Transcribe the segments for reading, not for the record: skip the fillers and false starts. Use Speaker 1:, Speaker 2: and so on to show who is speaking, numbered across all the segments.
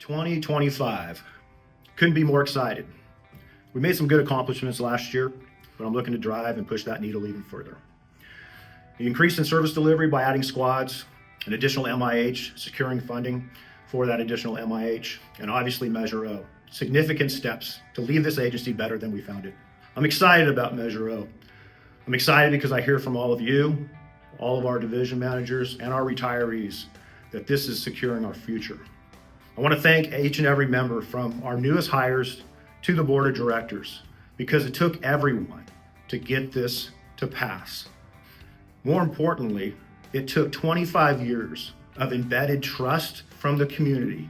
Speaker 1: 2025. Couldn't be more excited. We made some good accomplishments last year, but I'm looking to drive and push that needle even further. The increase in service delivery by adding squads, an additional MIH, securing funding for that additional MIH, and obviously Measure O. Significant steps to leave this agency better than we found it. I'm excited about Measure O. I'm excited because I hear from all of you, all of our division managers, and our retirees that this is securing our future. I want to thank each and every member from our newest hires to the board of directors because it took everyone to get this to pass. More importantly, it took 25 years of embedded trust from the community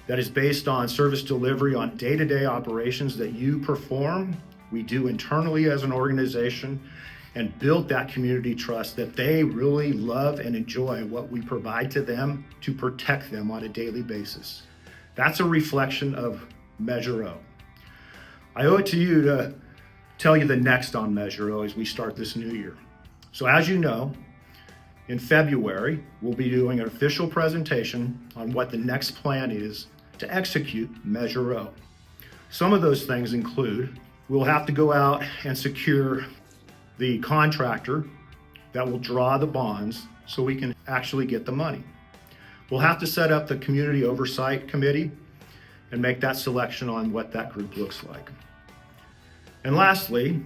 Speaker 1: that is based on service delivery on day-to-day operations that you perform, we do internally as an organization, and build that community trust that they really love and enjoy what we provide to them to protect them on a daily basis. That's a reflection of Measure O. I owe it to you to tell you the next on Measure O as we start this new year. So as you know, in February, we'll be doing an official presentation on what the next plan is to execute Measure O. Some of those things include, we'll have to go out and secure the contractor that will draw the bonds so we can actually get the money. We'll have to set up the community oversight committee and make that selection on what that group looks like. And lastly,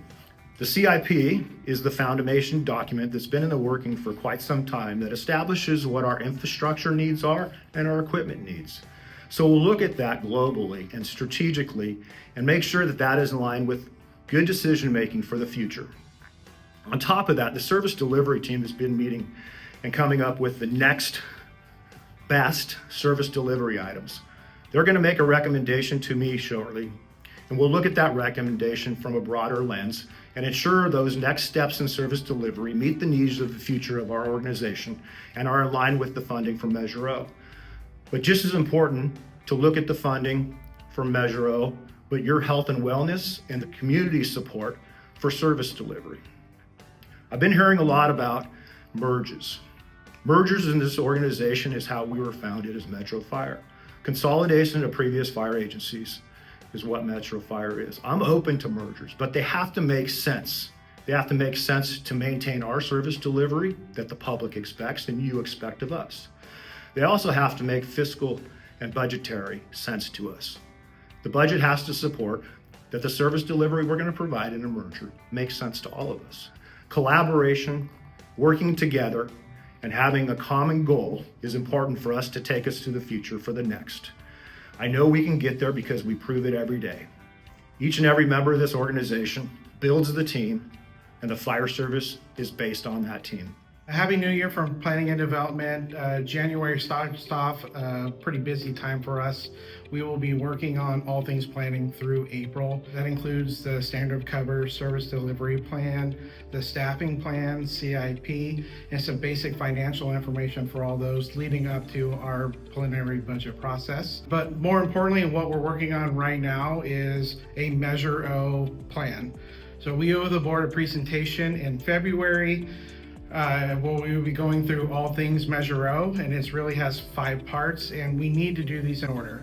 Speaker 1: the CIP is the foundation document that's been in the working for quite some time that establishes what our infrastructure needs are and our equipment needs. So we'll look at that globally and strategically and make sure that that is in line with good decision making for the future. On top of that, the service delivery team has been meeting and coming up with the next best service delivery items. They're going to make a recommendation to me shortly, and we'll look at that recommendation from a broader lens and ensure those next steps in service delivery meet the needs of the future of our organization and are in line with the funding for Measure O. But just as important to look at the funding for Measure O, but your health and wellness and the community support for service delivery. I've been hearing a lot about merges. Mergers in this organization is how we were founded as Metro Fire. Consolidation of previous fire agencies is what Metro Fire is. I'm open to mergers, but they have to make sense. They have to make sense to maintain our service delivery that the public expects and you expect of us. They also have to make fiscal and budgetary sense to us. The budget has to support that the service delivery we're going to provide in a merger makes sense to all of us. Collaboration, working together, and having a common goal is important for us to take us to the future for the next. I know we can get there because we prove it every day. Each and every member of this organization builds the team, and the fire service is based on that team.
Speaker 2: Happy New Year from Planning and Development. January starts off a pretty busy time for us. We will be working on all things planning through April. That includes the standard cover service delivery plan, the staffing plan, CIP, and some basic financial information for all those leading up to our preliminary budget process. But more importantly, what we're working on right now is a Measure O plan. So we owe the board a presentation in February. We will be going through all things Measure O, and it really has 5 parts, and we need to do these in order.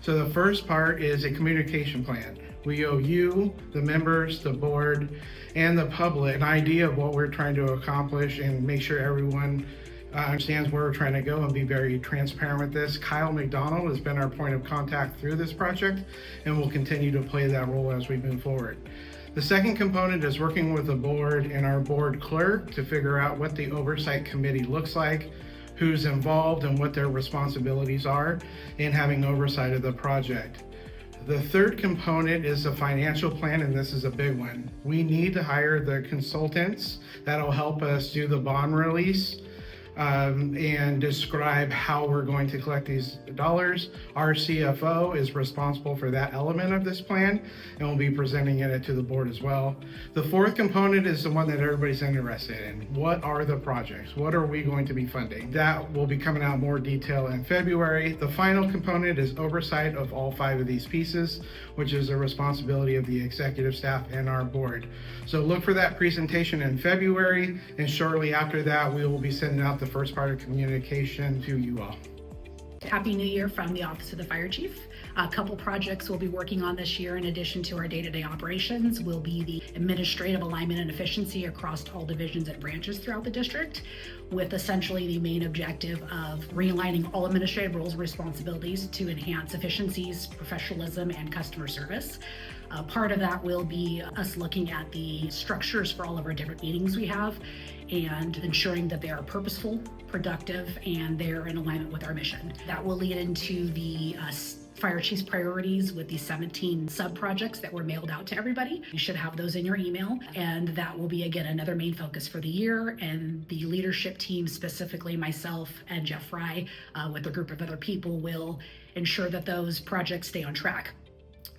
Speaker 2: So the first part is a communication plan. We owe you, the members, the board, and the public an idea of what we're trying to accomplish and make sure everyone understands where we're trying to go and be very transparent with this. Kyle McDonald has been our point of contact through this project and will continue to play that role as we move forward. The second component is working with the board and our board clerk to figure out what the oversight committee looks like, who's involved and what their responsibilities are in having oversight of the project. The third component is the financial plan, and this is a big one. We need to hire the consultants that'll help us do the bond release and describe how we're going to collect these dollars. Our CFO is responsible for that element of this plan, and we'll be presenting it to the board as well. The fourth component is the one that everybody's interested in. What are the projects? What are we going to be funding? That will be coming out more detail in February. The final component is oversight of all 5 of these pieces, which is a responsibility of the executive staff and our board. So look for that presentation in February, and shortly after that, we will be sending out the first part of communication to you all.
Speaker 3: Happy New Year from the Office of the Fire Chief. A couple projects we'll be working on this year in addition to our day-to-day operations will be the administrative alignment and efficiency across all divisions and branches throughout the district, with essentially the main objective of realigning all administrative roles and responsibilities to enhance efficiencies, professionalism, and customer service. Part of that will be us looking at the structures for all of our different meetings we have and ensuring that they are purposeful, productive, and they're in alignment with our mission. That will lead into the Fire Chief's priorities with the 17 sub-projects that were mailed out to everybody. You should have those in your email, and that will be, again, another main focus for the year. And the leadership team, specifically myself and Jeff Fry, with a group of other people, will ensure that those projects stay on track,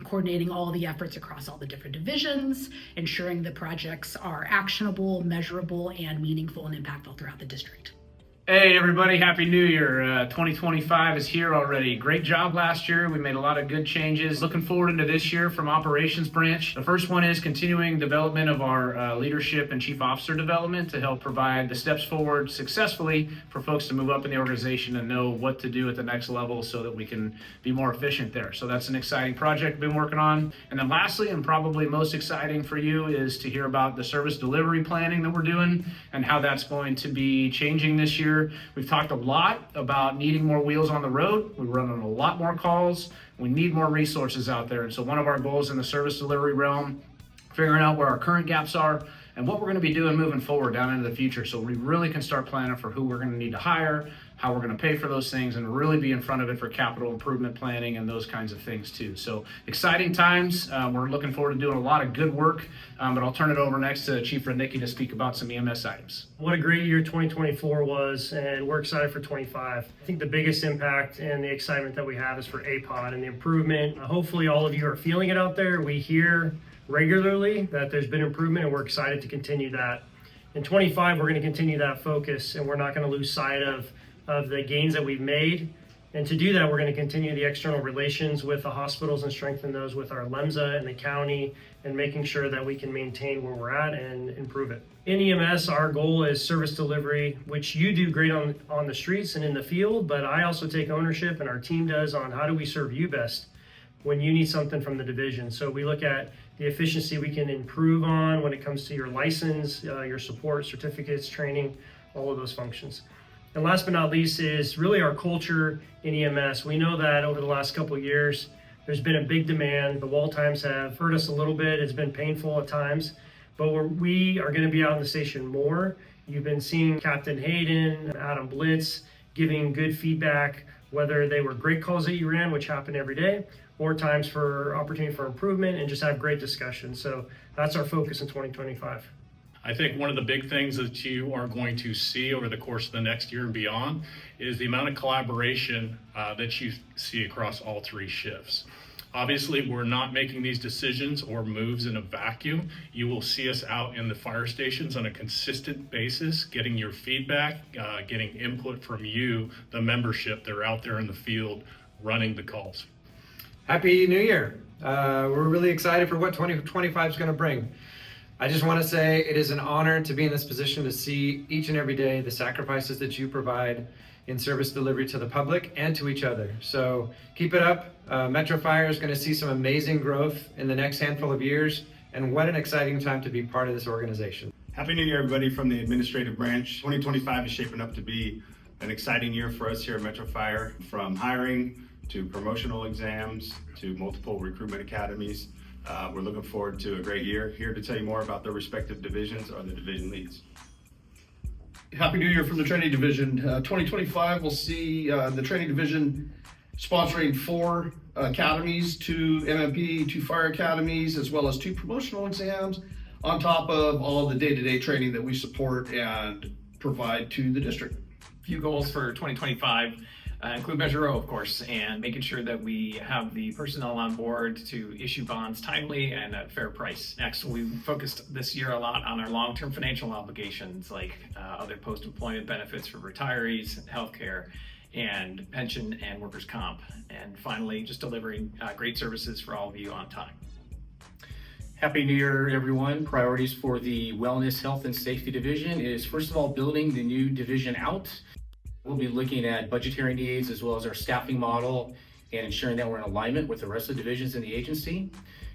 Speaker 3: coordinating all the efforts across all the different divisions, ensuring the projects are actionable, measurable, and meaningful and impactful throughout the district.
Speaker 4: Hey everybody, Happy New Year. 2025 is here already. Great job last year. We made a lot of good changes. Looking forward into this year from Operations Branch. The first one is continuing development of our leadership and chief officer development to help provide the steps forward successfully for folks to move up in the organization and know what to do at the next level so that we can be more efficient there. So that's an exciting project we've been working on. And then lastly, and probably most exciting for you, is to hear about the service delivery planning that we're doing and how that's going to be changing this year. We've talked a lot about needing more wheels on the road. We're running a lot more calls. We need more resources out there. And so one of our goals in the service delivery realm, figuring out where our current gaps are and what we're going to be doing moving forward down into the future, so we really can start planning for who we're going to need to hire, how we're going to pay for those things, and really be in front of it for capital improvement planning and those kinds of things too. So exciting times. We're looking forward to doing a lot of good work, but I'll turn it over next to Chief Radnicki to speak about some EMS items.
Speaker 5: What a great year 2024 was, and we're excited for 25. I think the biggest impact and the excitement that we have is for APOD and the improvement. Hopefully all of you are feeling it out there. We hear regularly that there's been improvement, and we're excited to continue that. In 25, we're going to continue that focus, and we're not going to lose sight of the gains that we've made. And to do that, we're going to continue the external relations with the hospitals and strengthen those with our LEMSA and the county, and making sure that we can maintain where we're at and improve it. In EMS, our goal is service delivery, which you do great on the streets and in the field, but I also take ownership, and our team does, on how do we serve you best when you need something from the division. So we look at the efficiency we can improve on when it comes to your license, your support, certificates, training, all of those functions. And last but not least is really our culture in EMS. We know that over the last couple of years, there's been a big demand. The wall times have hurt us a little bit. It's been painful at times, but we are going to be out in the station more. You've been seeing Captain Hayden, Adam Blitz giving good feedback, whether they were great calls that you ran, which happen every day, or times for opportunity for improvement, and just have great discussions. So that's our focus in 2025.
Speaker 6: I think one of the big things that you are going to see over the course of the next year and beyond is the amount of collaboration that you see across all three shifts. Obviously, we're not making these decisions or moves in a vacuum. You will see us out in the fire stations on a consistent basis, getting your feedback, getting input from you, the membership that are out there in the field running the calls.
Speaker 7: Happy New Year. We're really excited for what 2025 is going to bring. I just want to say it is an honor to be in this position to see each and every day the sacrifices that you provide in service delivery to the public and to each other. So keep it up. Metro Fire is going to see some amazing growth in the next handful of years, and what an exciting time to be part of this organization.
Speaker 8: Happy New Year, everybody, from the administrative branch. 2025 is shaping up to be an exciting year for us here at Metro Fire, from hiring to promotional exams to multiple recruitment academies. We're looking forward to a great year. Here to tell you more about the respective divisions are the division leads.
Speaker 9: Happy New Year from the training division. 2025 will see the training division sponsoring 4 academies, 2 MMP, 2 fire academies, as well as 2 promotional exams, on top of all the day-to-day training that we support and provide to the district.
Speaker 10: A few goals for 2025 include Measure O, of course, and making sure that we have the personnel on board to issue bonds timely and at fair price. Next, we focused this year a lot on our long-term financial obligations, like other post-employment benefits for retirees, healthcare, and pension and workers' comp. And finally, just delivering great services for all of you on time.
Speaker 11: Happy New Year, everyone. Priorities for the Wellness, Health, and Safety Division is, first of all, building the new division out. We'll be looking at budgetary needs as well as our staffing model and ensuring that we're in alignment with the rest of the divisions in the agency.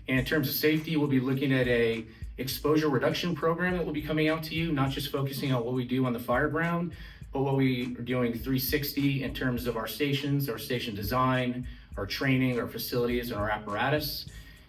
Speaker 11: And in terms of safety, we'll be looking at a exposure reduction program that will be coming out to you, not just focusing on what we do on the fire ground, but what we are doing 360 in terms of our stations, our station design, our training, our facilities, and our apparatus.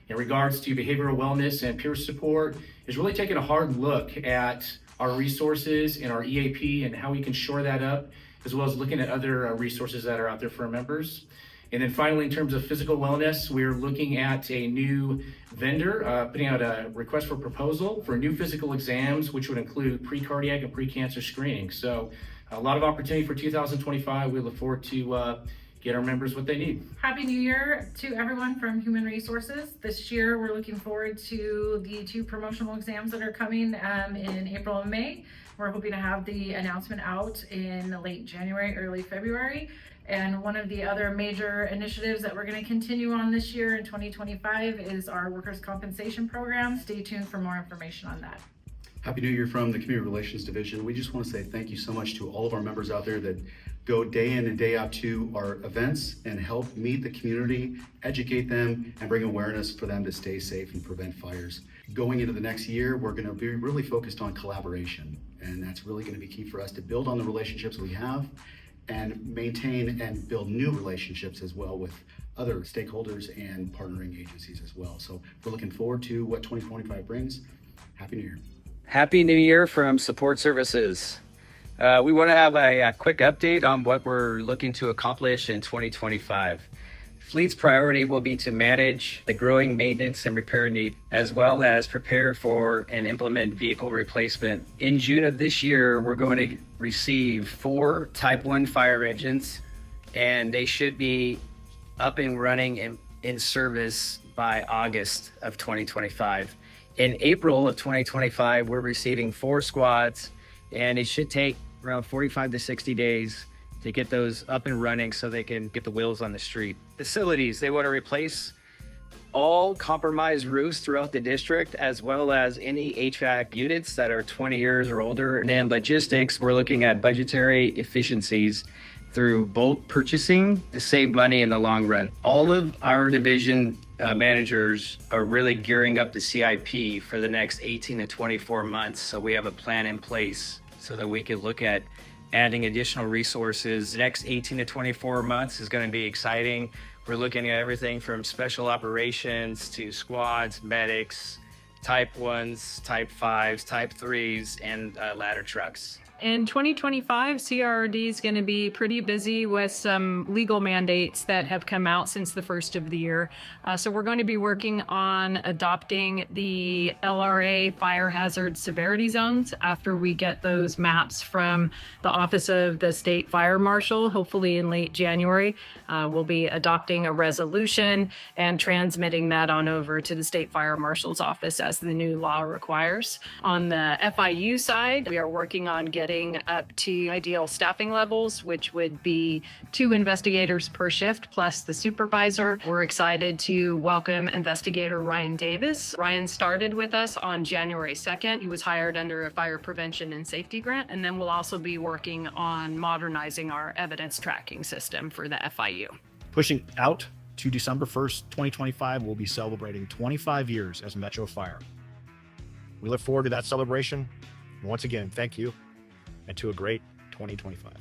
Speaker 11: In regards to behavioral wellness and peer support, is really taking a hard look at our resources and our EAP and how we can shore that up, as well as looking at other resources that are out there for our members. And then finally, in terms of physical wellness, we're looking at a new vendor, putting out a request for proposal for new physical exams, which would include pre-cardiac and pre-cancer screening. So a lot of opportunity for 2025. We look forward to get our members what they need.
Speaker 12: Happy New Year to everyone from Human Resources. This year, we're looking forward to the 2 promotional exams that are coming in April and May. We're hoping to have the announcement out in late January, early February. And one of the other major initiatives that we're going to continue on this year in 2025 is our workers' compensation program. Stay tuned for more information on that.
Speaker 13: Happy New Year from the Community Relations Division. We just want to say thank you so much to all of our members out there that go day in and day out to our events and help meet the community, educate them, and bring awareness for them to stay safe and prevent fires. Going into the next year, we're going to be really focused on collaboration, and that's really going to be key for us to build on the relationships we have and maintain and build new relationships as well with other stakeholders and partnering agencies as well. So we're looking forward to what 2025 brings. Happy New Year.
Speaker 14: Happy New Year from Support Services. We want to have a quick update on what we're looking to accomplish in 2025. Fleet's priority will be to manage the growing maintenance and repair need, as well as prepare for and implement vehicle replacement. In June of this year, we're going to receive 4 Type 1 fire engines, and they should be up and running in service by August of 2025. In April of 2025, we're receiving 4 squads, and it should take around 45 to 60 days to get those up and running so they can get the wheels on the street. Facilities, they want to replace all compromised roofs throughout the district, as well as any HVAC units that are 20 years or older. And then logistics, we're looking at budgetary efficiencies through bulk purchasing to save money in the long run. All of our division managers are really gearing up the CIP for the next 18 to 24 months. So we have a plan in place so that we can look at adding additional resources. The next 18 to 24 months is going to be exciting. We're looking at everything from special operations to squads, medics, Type 1s, Type 5s, Type 3s, and ladder trucks.
Speaker 15: In 2025, CRRD is going to be pretty busy with some legal mandates that have come out since the first of the year. So we're going to be working on adopting the LRA fire hazard severity zones after we get those maps from the Office of the State Fire Marshal, hopefully in late January. We'll be adopting a resolution and transmitting that on over to the State Fire Marshal's office as the new law requires. On the FIU side, we are working on getting up to ideal staffing levels, which would be 2 investigators per shift plus the supervisor. We're excited to welcome investigator Ryan Davis. Ryan started with us on January 2nd. He was hired under a fire prevention and safety grant, and then we'll also be working on modernizing our evidence tracking system for the FIU.
Speaker 1: Pushing out to December 1st, 2025, we'll be celebrating 25 years as Metro Fire. We look forward to that celebration. And once again, thank you, and to a great 2025.